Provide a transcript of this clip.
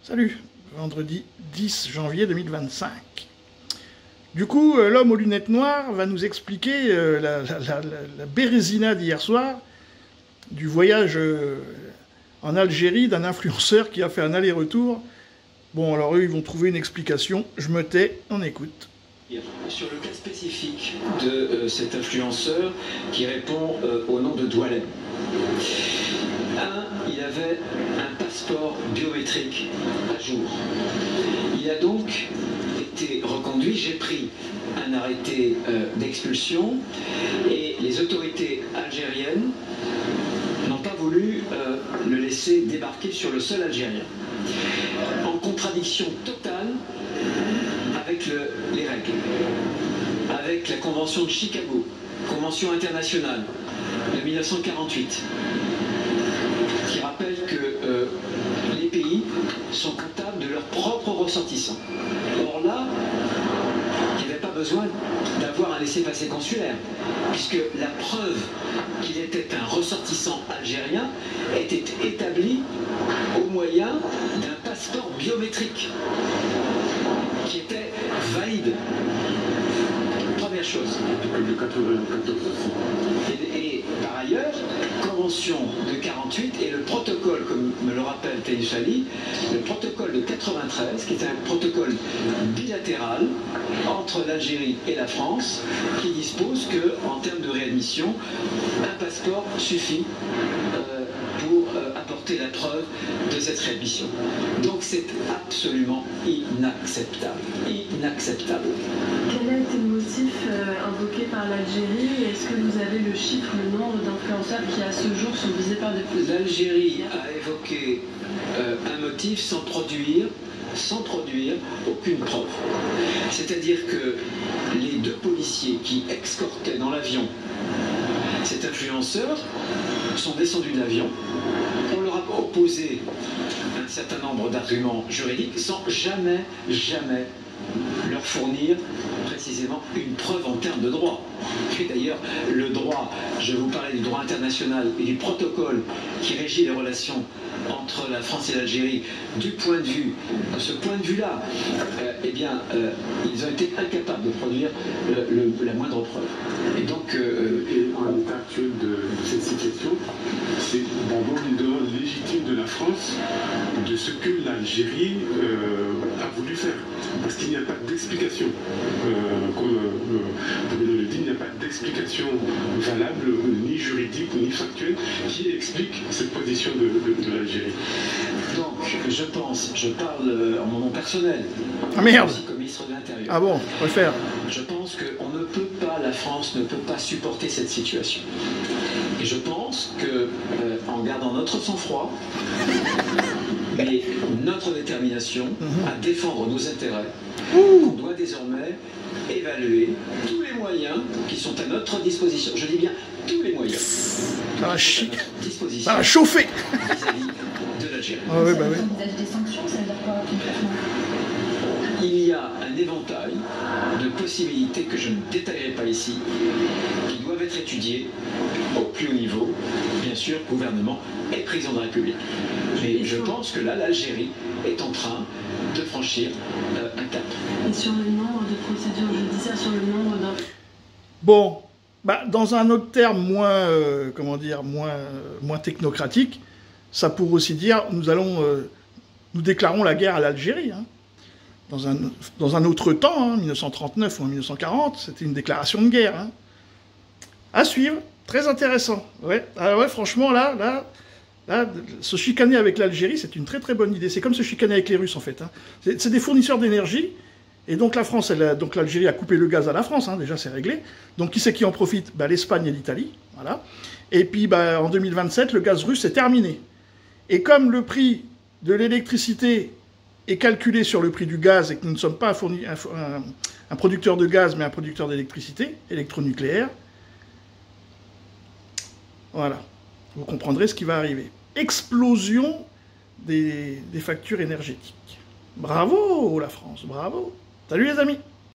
Salut, vendredi 10 janvier 2025. Du coup, l'homme aux lunettes noires va nous expliquer la bérésina d'hier soir, du voyage en Algérie d'un influenceur qui a fait un aller-retour. Bon, alors eux, ils vont trouver une explication. Je me tais, on écoute. Sur le cas spécifique de cet influenceur qui répond au nom de Doualem. Il avait un passeport biométrique à jour. Il a donc été reconduit. J'ai pris un arrêté d'expulsion et les autorités algériennes n'ont pas voulu le laisser débarquer sur le sol algérien. En contradiction totale avec les règles, avec la Convention de Chicago, Convention internationale de 1948, qui rappelle que les pays sont comptables de leurs propres ressortissants. Or là, il n'y avait pas besoin d'avoir un laissez-passer consulaire, puisque la preuve qu'il était un ressortissant algérien était établie au moyen d'un passeport biométrique qui était valide. Première chose. Et par ailleurs, Convention de 48 et le protocole, comme me le rappelle Taïch Ali, le protocole de 93, qui est un protocole bilatéral entre l'Algérie et la France, qui dispose que, en termes de réadmission, un passeport suffit pour apporter la preuve de cette réadmission. Donc c'est absolument inacceptable. Inacceptable. Quel a été le motif invoqué par l'Algérie? Est-ce que vous avez le chiffre, le nombre d'influenceurs qui à ce jour sont visés par des procédures? L'Algérie a évoqué un motif sans produire aucune preuve. C'est-à-dire que les deux policiers qui escortaient dans l'avion cet influenceur sont descendus de l'avion. On leur a opposé un certain nombre d'arguments juridiques sans jamais leur fournir précisément une preuve en termes de droit. Et d'ailleurs, le droit, je vous parlais du droit international et du protocole qui régit les relations entre la France et l'Algérie, de ce point de vue-là, ils ont été incapables de produire la moindre preuve. Et donc, en l'état actuel de cette situation, c'est d'abord une demande légitime de la France de ce que l'Algérie a voulu faire. Parce qu'il n'y a pas d'explication. Comme Bruno le dit, il n'y a pas d'explication valable, ni juridique, ni factuelle, qui explique cette position de l'Algérie. Donc, je parle en mon nom personnel, Ah merde! aussi comme ministre de l'Intérieur. Ah bon, je préfère. Je pense que la France ne peut pas supporter cette situation. Et je pense que, en gardant notre sang-froid, mais notre détermination à défendre nos intérêts, on doit désormais évaluer tous les moyens qui sont à notre disposition. Je dis bien tous les moyens. Ça va chier. Disposition Ça va chauffer. vis-à-vis de l'Algérie. Ah oui, bah oui. Ça envisage des sanctions, ça veut dire quoi concrètement? Il y a un éventail de possibilités que je ne détaillerai pas ici, qui doivent être étudiées au plus haut niveau, bien sûr, gouvernement et président de la République. Mais je pense que là, l'Algérie est en train de franchir un cap. Et sur le nombre de procédures judiciaires, sur le nombre d'un... Bon, bah, dans un autre terme moins, moins technocratique, ça pourrait aussi dire nous déclarons la guerre à l'Algérie. Hein. Dans un autre temps, hein, 1939 ou en 1940, c'était une déclaration de guerre. Hein. À suivre, très intéressant. Ouais, alors ouais, franchement, là, se chicaner avec l'Algérie, c'est une très très bonne idée. C'est comme se chicaner avec les Russes, en fait. Hein. C'est des fournisseurs d'énergie, et donc donc l'Algérie a coupé le gaz à la France, hein, déjà c'est réglé. Donc qui c'est qui en profite? Bah, l'Espagne et l'Italie, voilà. Et puis bah, en 2027, le gaz russe est terminé. Et comme le prix de l'électricité est calculé sur le prix du gaz et que nous ne sommes pas un producteur de gaz, mais un producteur d'électricité, électronucléaire, voilà. Vous comprendrez ce qui va arriver. Explosion des factures énergétiques. Bravo la France, bravo. Salut les amis.